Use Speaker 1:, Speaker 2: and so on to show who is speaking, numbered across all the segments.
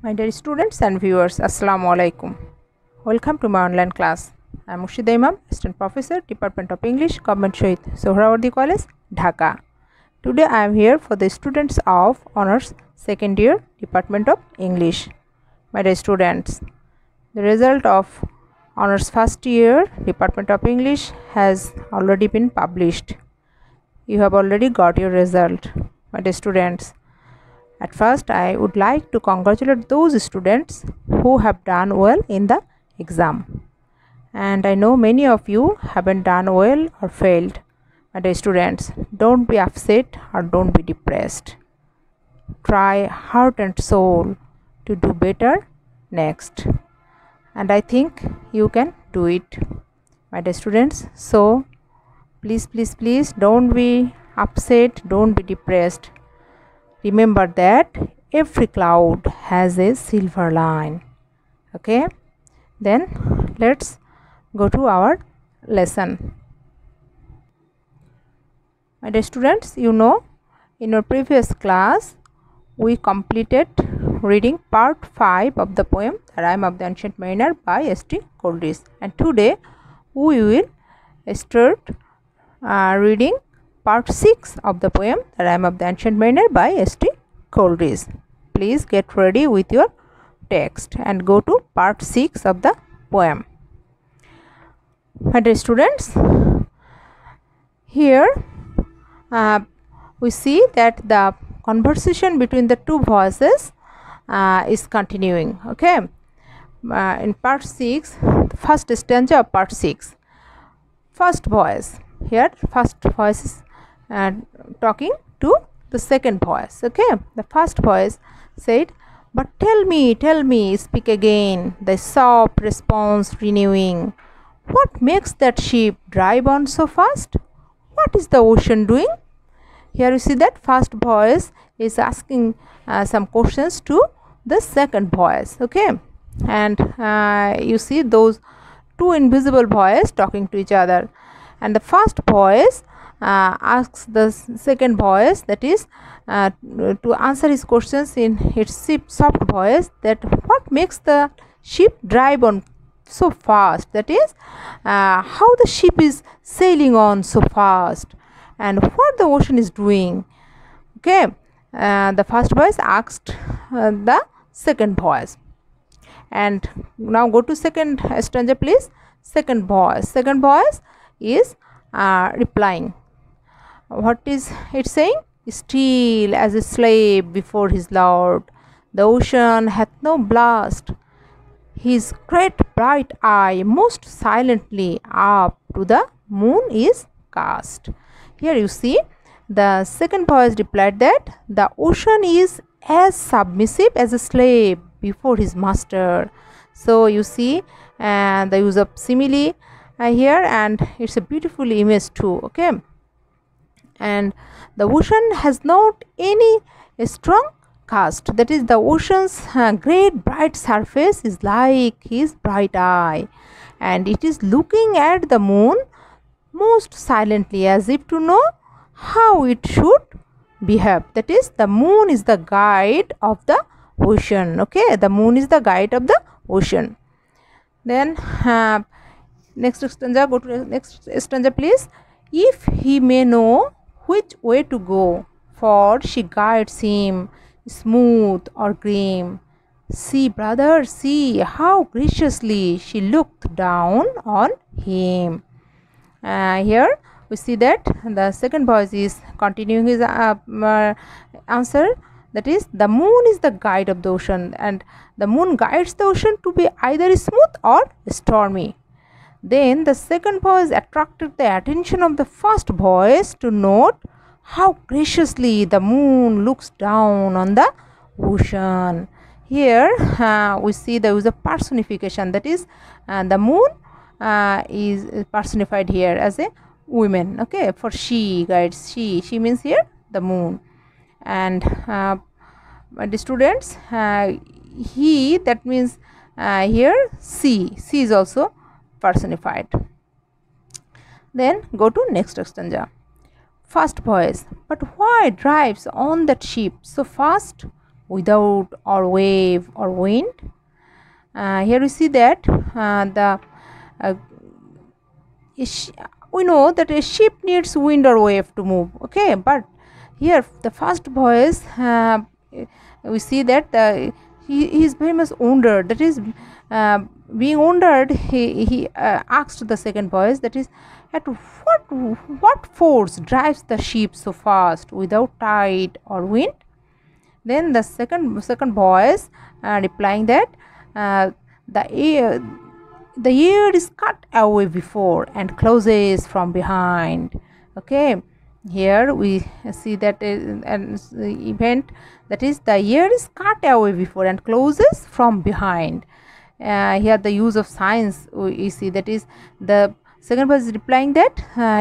Speaker 1: My dear students and viewers, Assalamu alaikum. Welcome to my online class. I am Murshida Imam, Assistant Professor, Dept.of English, Govt Shahid, Suhrawardy College, Dhaka. Today I am here for the students of Honours Second Year, Department of English. My dear students, the result of Honours First Year, Department of English has already been published. You have already got your result, my dear students. At first, I would like to congratulate those students who have done well in the exam. And I know many of you haven't done well or failed. My dear students, don't be upset or don't be depressed. Try heart and soul to do better next. And I think you can do it, my dear students. So, please don't be upset, don't be depressed. Remember that every cloud has a silver line. Okay, then let's go to our lesson. My dear students, you know, in our previous class we completed reading part 5 of the poem The Rime of the Ancient Mariner by T.Coleridge, and today we will start reading part 6 of the poem The Rime of the Ancient Mariner by T.Coleridge. Please get ready with your text and go to part 6 of the poem. My dear students, here we see that the conversation between the two voices is continuing. Okay, in part 6, the first stanza of part 6, first voice, here first voice is talking to the second voice. Okay, the first voice said, "But tell me, speak again," the soft response renewing. "What makes that ship drive on so fast? What is the ocean doing?" Here you see that first voice is asking some questions to the second voice. Okay, and you see those two invisible voices talking to each other, and the first voice asks the second voice, that is to answer his questions in its soft voice, that what makes the ship drive on so fast, that is how the ship is sailing on so fast and what the ocean is doing. Okay, the first voice asked the second voice, and now go to second stanza please. Second voice is replying. What is it saying? "Still as a slave before his lord, the ocean hath no blast. His great bright eye most silently up to the moon is cast." Here you see the second voice replied that the ocean is as submissive as a slave before his master. So you see the use of simile here, and it's a beautiful image too. Okay, and the ocean has not any strong cast, that is the ocean's great bright surface is like his bright eye, and it is looking at the moon most silently as if to know how it should behave. That is, the moon is the guide of the ocean. Okay, the moon is the guide of the ocean. Then next stanza, go to the next stanza please. "If he may know which way to go, for she guides him smooth or grim. See, brother, see how graciously she looked down on him." Here we see that the second voice is continuing his answer, that is, the moon is the guide of the ocean, and the moon guides the ocean to be either smooth or stormy. Then the second voice attracted the attention of the first voice to note how graciously the moon looks down on the ocean. Here we see the use of personification, that is the moon is personified here as a woman. Okay, for she guides, she means here the moon, and the students he, that means here she is also personified. Then go to next stanza. First voice, "But why drives on that ship so fast? without or wave or wind. Here we see that we know that a ship needs wind or wave to move, okay, but here the first voice we see that he is very much wondered, that is being wondered, he asked the second voice, that is, at what force drives the ship so fast without tide or wind? Then the second voice replying that the air is cut away before and closes from behind. Okay, here we see that an event, that is, the air is cut away before and closes from behind. Here the use of signs we see, that is, the second voice is replying that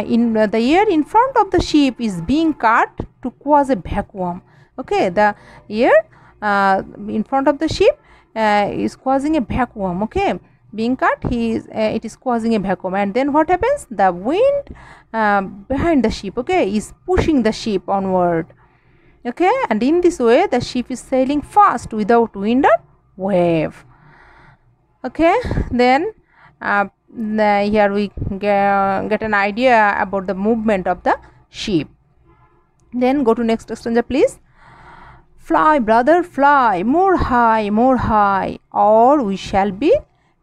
Speaker 1: in the air in front of the ship is being cut to cause a vacuum. Okay, the air in front of the ship is causing a vacuum. Okay, being cut, it is causing a vacuum, and then what happens? The wind behind the ship, okay, is pushing the ship onward. Okay, and in this way the ship is sailing fast without wind or wave. Okay, then here we get an idea about the movement of the ship. Then go to next stanza, please. Fly, brother, fly, more high, or we shall be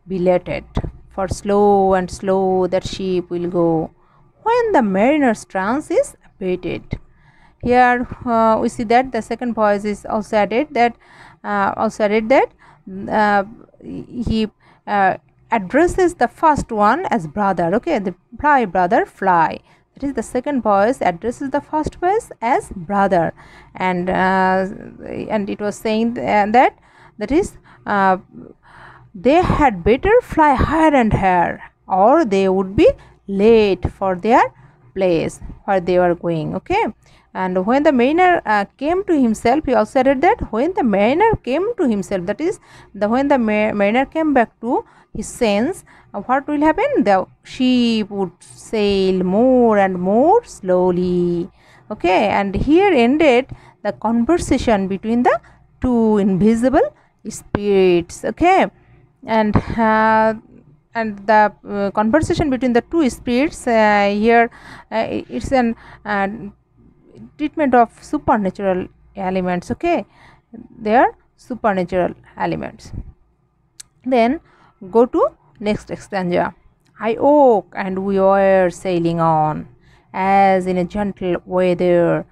Speaker 1: belated. For slow and slow that ship will go, when the mariner's trance is abated. Here we see that the second voice is also added that he addresses the first one as brother. Okay, the fly, brother, fly. That is, the second voice addresses the first voice as brother, and it was saying that is they had better fly higher and higher, or they would be late for their place where they were going. Okay, and when the mariner came to himself, he also added that when the mariner came to himself, that is, when the mariner came back to his sense, what will happen? The ship would sail more and more slowly. Okay, and here ended the conversation between the two invisible spirits. Okay, and the conversation between the two spirits here it's an treatment of supernatural elements. Okay, they are supernatural elements. Then go to next stanza. I woke and we were sailing on, as in a gentle weather.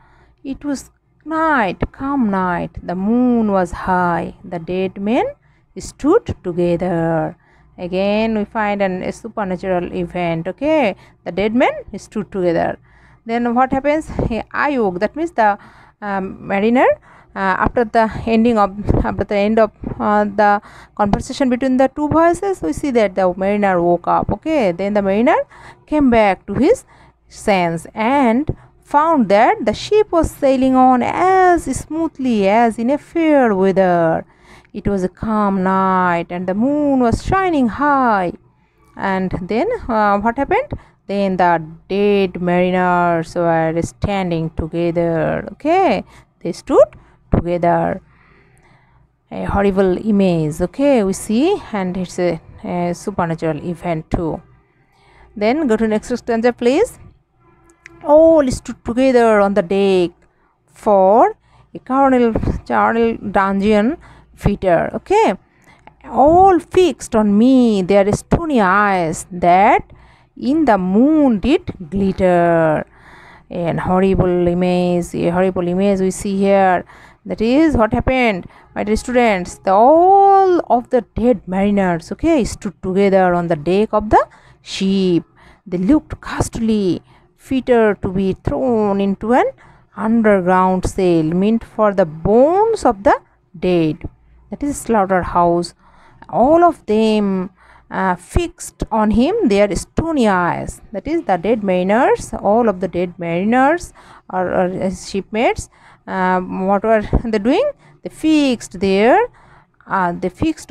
Speaker 1: It was night, calm night. The moon was high. The dead men stood together. Again we find a supernatural event. Okay, the dead men stood together. Then what happens? I woke. That means the mariner, after the end of the conversation between the two voices, we see that the mariner woke up. Okay, then the mariner came back to his sense and found that the ship was sailing on as smoothly as in a fair weather. It was a calm night and the moon was shining high. And then what happened? Then the dead mariners were standing together. Okay, they stood together. A horrible image. Okay, we see, and it's a supernatural event too. Then go to next stanza, please. All stood together on the deck for a charnel dungeon feeder. Okay, all fixed on me their stony eyes that in the moon did glitter. A horrible image we see here. That is what happened, my dear students. All of the dead mariners, okay, stood together on the deck of the ship. They looked ghastly, fitter to be thrown into an underground cell meant for the bones of the dead. That is slaughterhouse. All of them fixed on him their stony eyes. That is the dead mariners. All of the dead mariners or shipmates, what were they doing? They fixed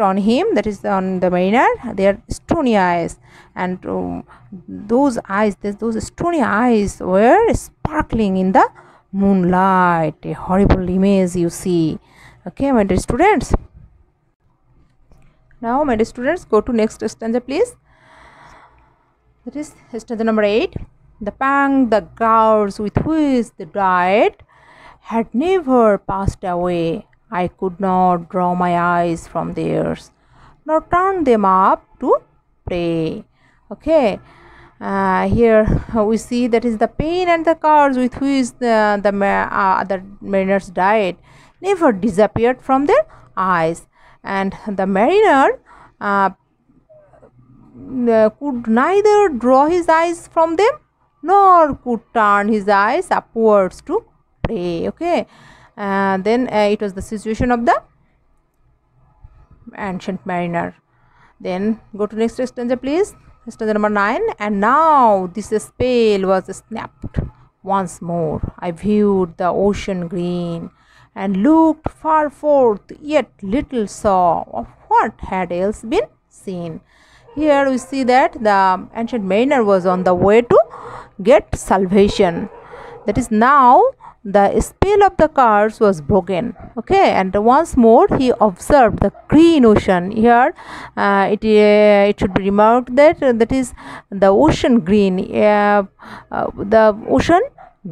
Speaker 1: on him, that is on the mariner, their stony eyes, and those stony eyes were sparkling in the moonlight. A horrible image you see. Okay, my dear students. Now, my dear students, go to next stanza, please. That is stanza number 8. The pang, the gouts with which they died had never passed away. I could not draw my eyes from theirs, nor turn them up to pray. Okay. Here we see that is the pain and the scars with which the mariners died never disappeared from their eyes, and the mariner could neither draw his eyes from them nor could turn his eyes upwards to pray. Okay, then it was the situation of the ancient mariner. Then go to next stanza, please. Stanza number 9. And now this spell was snapped once more. I viewed the ocean green and looked far forth, yet little saw of what had else been seen. Here we see that the ancient mariner was on the way to get salvation. That is, now the spell of the curse was broken. Okay, and once more he observed the green ocean. Here it should be remarked that that is the ocean green. The ocean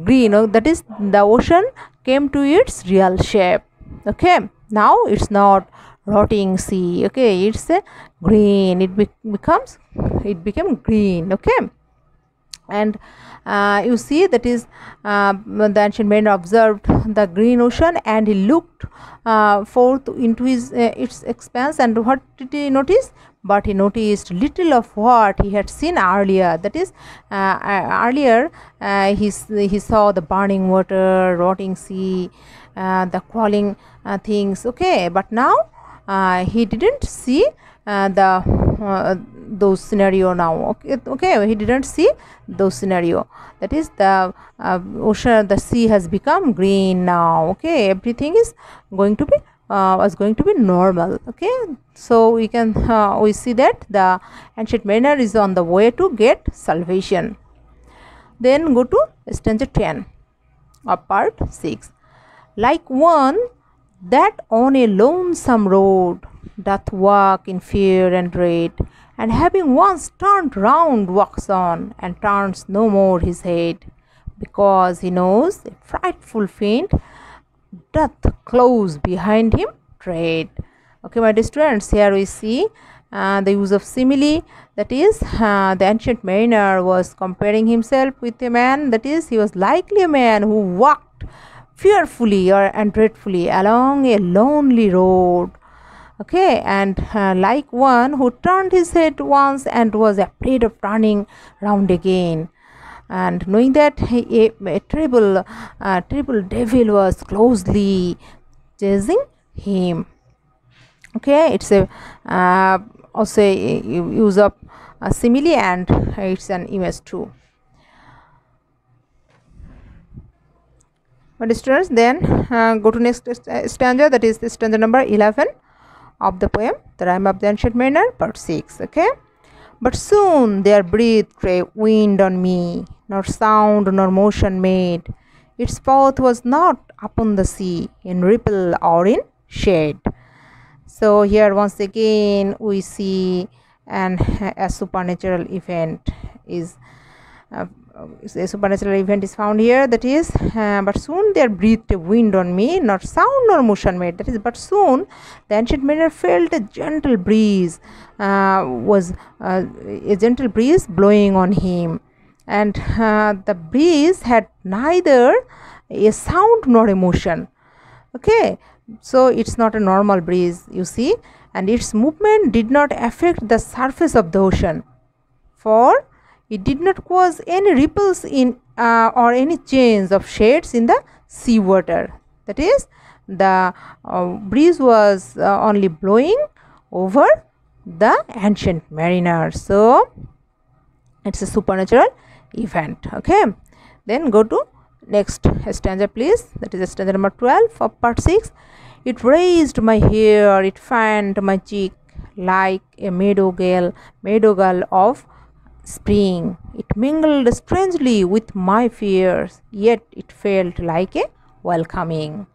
Speaker 1: green, that is the ocean came to its real shape. Okay, now it's not rotting sea. Okay, it's a green. It became green. Okay, and you see that is the ancient mariner observed the green ocean and he looked forth into its expanse, and what did he notice? But he noticed little of what he had seen earlier. That is, earlier he saw the burning water, rotting sea, the crawling things. Okay, but now he didn't see those scenario now. Okay, he didn't see those scenario. That is, the ocean, the sea has become green now. Okay, everything is going to be was going to be normal. Okay, so we can we see that the ancient mariner is on the way to get salvation. Then go to stanza 10 of part 6. Like one that on a lonesome road doth walk in fear and dread, and having once turned round walks on, and turns no more his head, because he knows a frightful fiend doth close behind him tread. Okay, my dear students, here we see the use of simile. That is, the ancient mariner was comparing himself with a man. That is, he was likely a man who walked fearfully and dreadfully along a lonely road. Okay, and like one who turned his head once and was afraid of turning round again, and knowing that a terrible devil was closely chasing him. Okay, it's a also a use of simile, and it's an image too. But students, then go to next stanza. That is the stanza number 11 of the poem, The Rime of the Ancient Mariner, part 6. Okay, but soon there breathed a wind on me, nor sound nor motion made. Its path was not upon the sea, in ripple or in shade. So here once again we see a supernatural event is a supernatural event is found here. That is, but soon there breathed a wind on me, not sound nor motion made. That is, but soon the ancient mariner felt a gentle breeze, a gentle breeze blowing on him, and the breeze had neither a sound nor a motion. Okay, so it's not a normal breeze, you see, and its movement did not affect the surface of the ocean, for it did not cause any ripples in or any change of shades in the sea water. That is, the breeze was only blowing over the ancient mariner. So it's a supernatural event. Okay, then go to next stanza, please. That is stanza number 12 of part 6. It raised my hair, it fanned my cheek like a meadow gale of spring. It mingled strangely with my fears, yet it felt like a welcoming.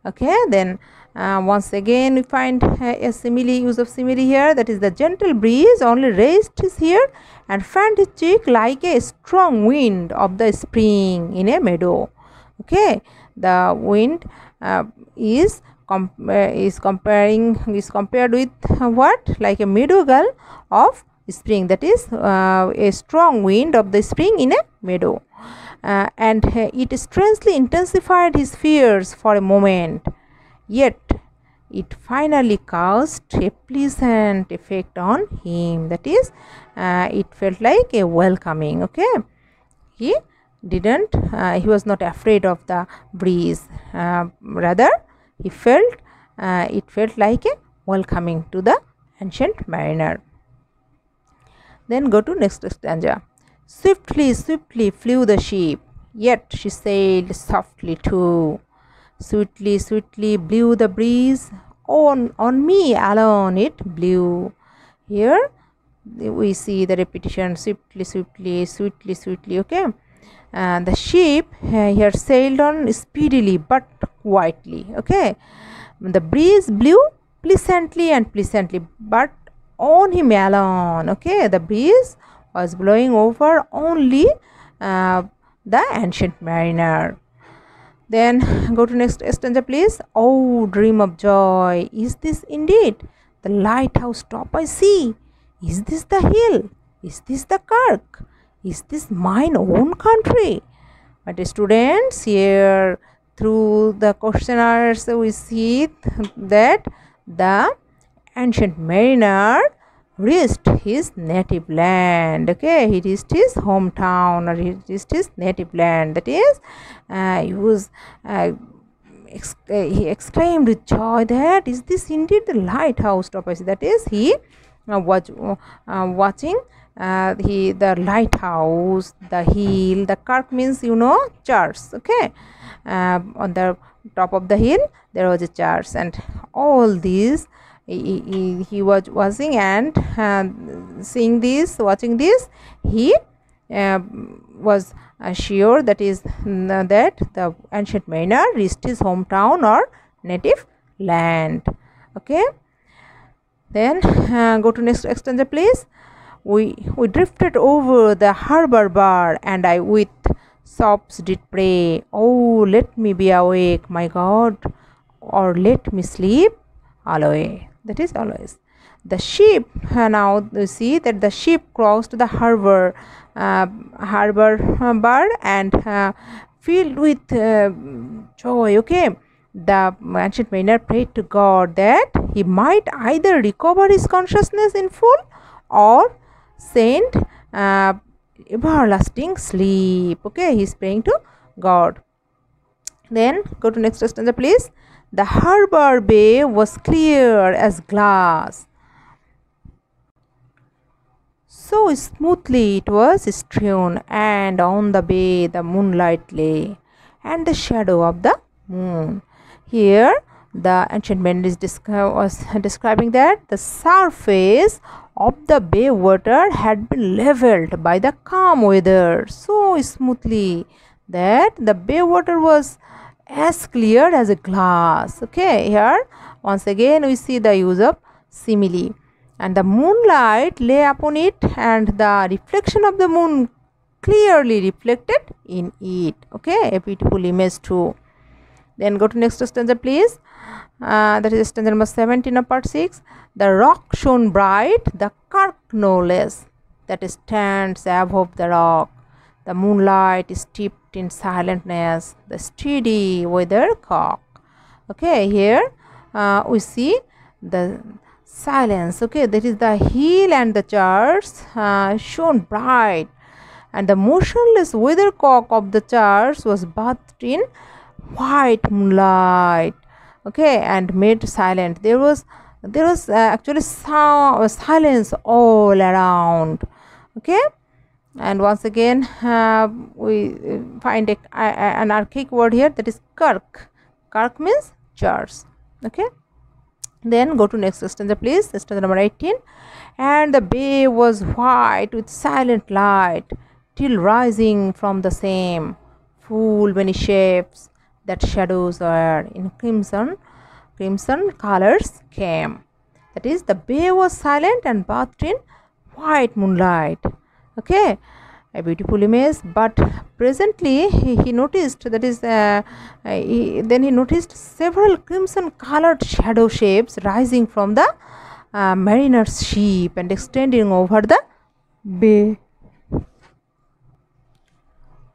Speaker 1: Okay, then once again we find a simile, use of simile here, that is the gentle breeze only raised his hair and fanned his cheek like a strong wind of the spring in a meadow. Okay, the wind is compared with what, like a meadow girl of spring, that is a strong wind of the spring in a meadow. And it strangely intensified his fears for a moment, yet it finally caused a pleasant effect on him, that is it felt like a welcoming. Okay, he didn't he was not afraid of the breeze, rather he felt it felt like a welcoming to the ancient mariner. Then go to next stanza. Swiftly, swiftly flew the ship, yet she sailed softly too. Sweetly, sweetly blew the breeze, on me alone it blew. Here we see the repetition, swiftly, swiftly, sweetly, sweetly. Okay, the ship here sailed on speedily but quietly. Okay, the breeze blew pleasantly and pleasantly, but on him alone. Okay, the breeze was blowing over only the ancient mariner. Then go to next stanza, please. Oh, dream of joy, is this indeed the lighthouse top I see? Is this the hill? Is this the kirk? Is this mine own country? But students, here through the questionnaires we see that the ancient mariner reached his native land. Okay, he reached his hometown, or he reached his native land, that is he exclaimed with joy that is this indeed the lighthouse top I see, that is he was watching the lighthouse, the hill, the kirk means church. Okay, on the top of the hill there was a church, and all these he was watching, and watching this, he was sure that the ancient mariner reached his hometown or native land. Okay, then go to next stanza, please. We drifted over the harbor bar, and I with sobs did pray, oh, let me be awake, my God, or let me sleep always. That is always. The ship, now you see that the ship crossed the harbor bar and filled with joy. Okay, the ancient mariner prayed to God that he might either recover his consciousness in full or send everlasting sleep. Okay, he is praying to God. Then go to next stanza, please. The harbor bay was clear as glass, so smoothly it was strewn, and on the bay the moonlight lay, and the shadow of the moon. Here the ancient mariner was describing that the surface of the bay water had been leveled by the calm weather so smoothly that the bay water was as clear as a glass. Okay, here once again we see the use of simile, and the moonlight lay upon it, and the reflection of the moon clearly reflected in it. Okay, a beautiful image too. Then go to next stanza, please. That is stanza number 17 of part 6. The rock shone bright, the kirk no less, that stands above the rock. The moonlight steeped in silentness, the steady weathercock. Okay, here we see the silence. Okay, that is the hill and the church shone bright, and the motionless weathercock of the church was bathed in white moonlight. Okay, and made silent. There was actually silence all around. Okay, and once again we find an archaic word here, that is kirk. Kirk means church. Okay, then go to next stanza, please. Stanza number 18. And the bay was white with silent light, till rising from the same full many shapes that shadows were in crimson colors came. That is, the bay was silent and bathed in white moonlight. Okay, a beautiful image. But presently he noticed, that is, then he noticed several crimson colored shadow shapes rising from the mariner's ship and extending over the bay.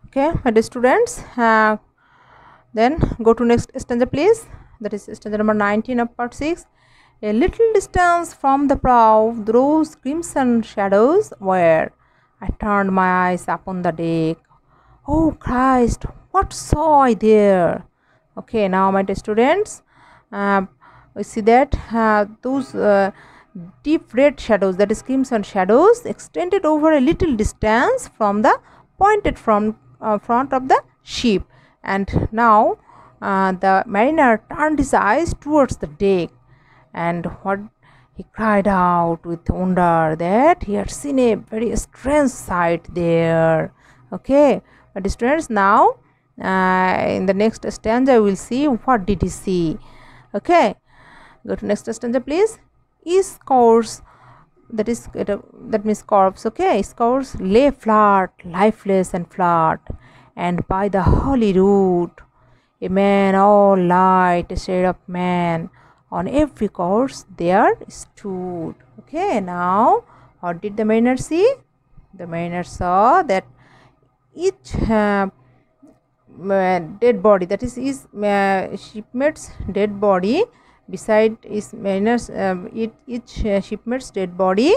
Speaker 1: Okay, my dear students, then go to next stanza please. That is stanza number 19 of part 6. A little distance from the prow, those crimson shadows were. I turned my eyes upon the deck. Oh Christ, what saw I there? Okay, now my dear students, we see that those deep red shadows, that is crimson shadows, extended over a little distance from the pointed front of the ship. And now the mariner turned his eyes towards the deck, and what he cried out with wonder that he had seen a very strange sight there. Okay, but students, now in the next stanza we will see what did he see. Okay, go to next stanza please. His corpse, that is that means corpse. Okay, his corpse lay flat, lifeless and flat, and by the holy rood a man all light, a shade of man, on every corpse there stood. Okay, now what did the mariner see? The mariner saw that each dead body, that is his shipmate's dead body, beside his mariner's each shipmate's dead body,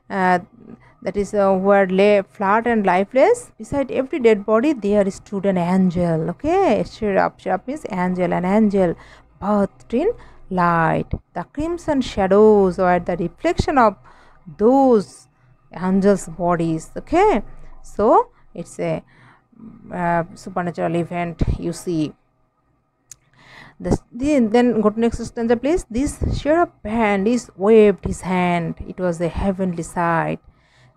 Speaker 1: that is where lay flat and lifeless, beside every dead body there stood an angel. Okay, Sherab means angel, an angel bathed in light. The crimson shadows were the reflection of those angels' bodies. Okay, so it's a supernatural event, you see. Then go to next stanza please. This cherub band is waved his hand. It was a heavenly sight.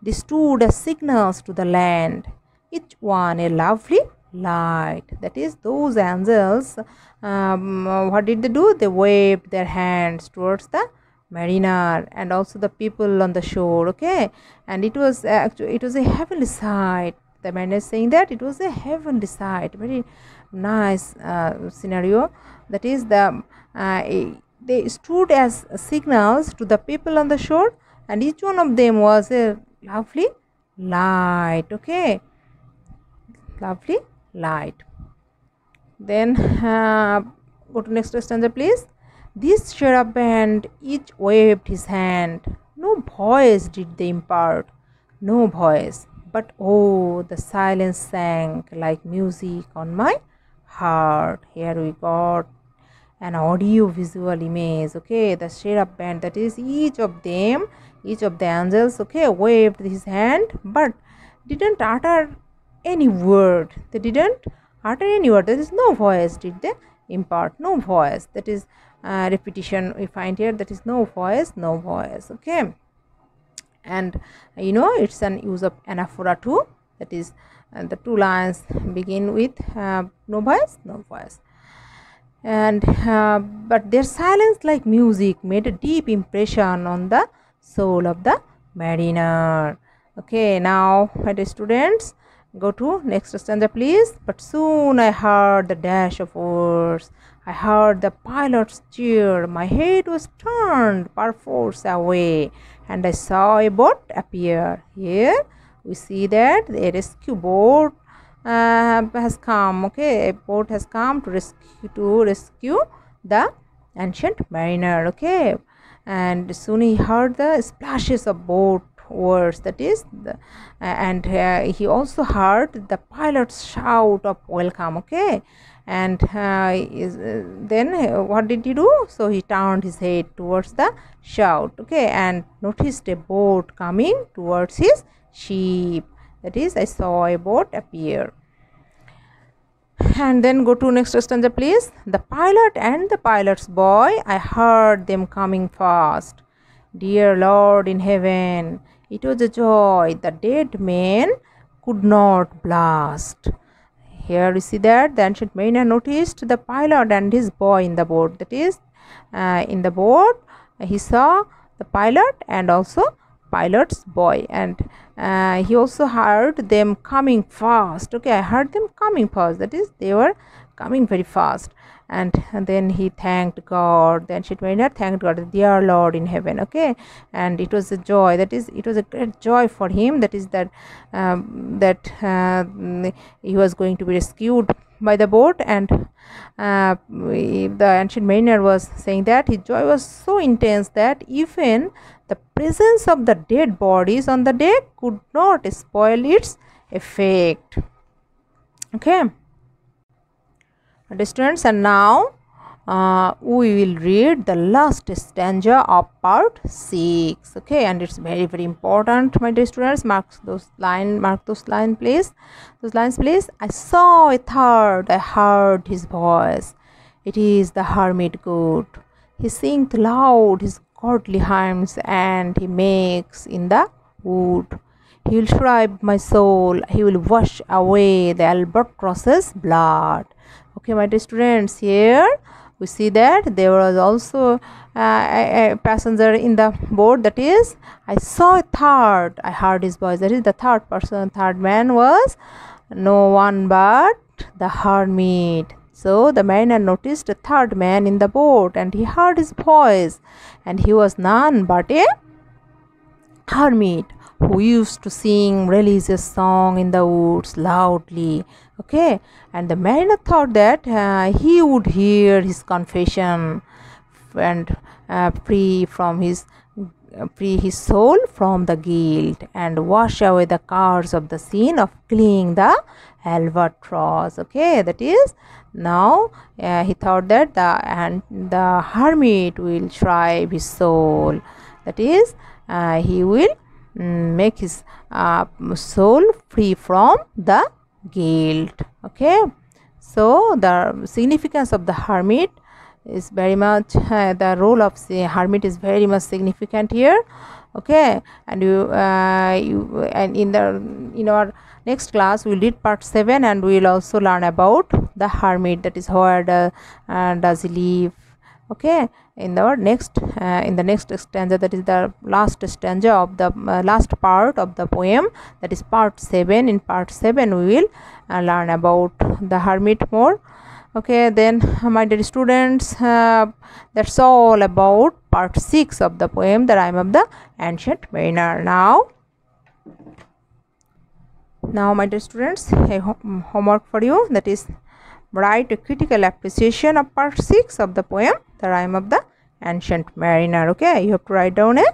Speaker 1: They stood as signals to the land, each one a lovely light. That is, those angels, what did they do? They waved their hands towards the mariner and also the people on the shore. Okay, and it was actually, it was a heavenly sight. The mariner is saying that it was a heavenly sight, very nice scenario. That is, they stood as signals to the people on the shore, and each one of them was a lovely light. Okay, lovely light. Then go to next stanza please. This cherub band each waved his hand. No voice did they impart, no voice, but oh, the silence sank like music on my heart. Here we got an audio visual image. Okay, the cherub band, that is each of them, each of the angels, okay, waved his hand but didn't utter any word. They didn't utter any word. There is no voice did they impart, no voice. That is repetition we find here, that is no voice, no voice. Okay, and you know, it's an use of anaphora too. That is the two lines begin with no voice, no voice. And but their silence like music made a deep impression on the soul of the mariner. Okay, now my dear students, go to next stanza please. But soon I heard the dash of oars, I heard the pilot's cheer, my head was turned perforce away, and I saw a boat appear. Here we see that a rescue boat has come. Okay, a boat has come to rescue the ancient mariner. Okay, and soon he heard the splashes of boat oars, that is and he also heard the pilot's shout of welcome. Okay, and then what did he do? So he turned his head towards the shout. Okay, and noticed a boat coming towards his ship. That is, I saw a boat appear. And then go to next stanza please. The pilot and the pilot's boy, I heard them coming fast. Dear Lord in heaven, it was a joy the dead men could not blast. Here we see that the ancient mariner noticed the pilot and his boy in the boat. That is, in the boat he saw the pilot and also pilot's boy, and he also heard them coming fast. Okay, I heard them coming fast. That is, they were coming very fast. And then he thanked God. The ancient mariner thanked God, dear Lord in heaven. Okay, and it was a joy. That is, it was a great joy for him. That is that he was going to be rescued by the boat, and the ancient mariner was saying that his joy was so intense that even the presence of the dead bodies on the deck could not spoil its effect. Okay, students, and now we will read the last stanza of part 6. Okay, and it's very, very important, my dear students. Mark those lines, please. I saw a third, I heard his voice. It is the hermit good. He sings loud his godly hymns, and he makes in the wood. He will shrive my soul, he will wash away the albatross's blood. Okay, my dear students, here we see that there was also a passenger in the boat. That is, I saw a third, I heard his voice. That is, the third person, third man was no one but the hermit. So the mariner noticed a third man in the boat, and he heard his voice, and he was none but a hermit who used to sing religious song in the woods loudly. Okay, and the mariner thought that he would hear his confession and free his soul from the guilt, and wash away the curse of the sin of killing the albatross. Okay, that is, now he thought that the hermit will shrive his soul. That is, he will make his soul free from the guilt. Okay, so the significance of the hermit is very much the role of the hermit is very much significant here. Okay, and in our next class we will read part 7, and we will also learn about the hermit. That is, where does he live. Okay, in the next stanza, that is the last stanza of the last part of the poem, that is part 7. In part 7 we will learn about the hermit more. Okay, then my dear students, that's all about part 6 of the poem, the Rime of the Ancient Mariner. Now my dear students, a homework for you, that is, write a critical appreciation of part 6 of the poem, the Rime of the Ancient Mariner. Okay, you have to write down a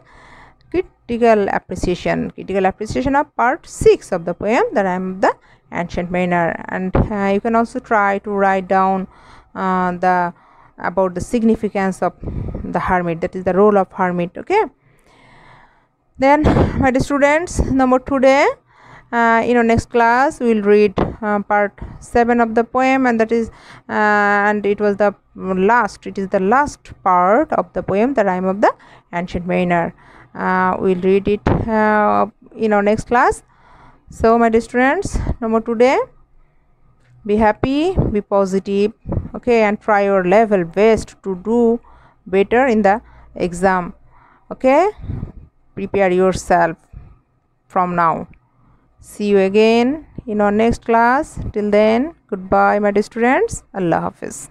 Speaker 1: critical appreciation of part 6 of the poem, the Rime of the Ancient Mariner, and you can also try to write down about the significance of the hermit, that is the role of hermit. Okay, then my dear students, no more today. In our next class we will read part 7 of the poem, and that is and it is the last part of the poem, the Rime of the Ancient Mariner. We will read it in our next class. So my dear students, no more today. Be happy, be positive. Okay, and try your level best to do better in the exam. Okay, prepare yourself from now. See you again in our next class. Till then, goodbye my dear students. Allah Hafiz.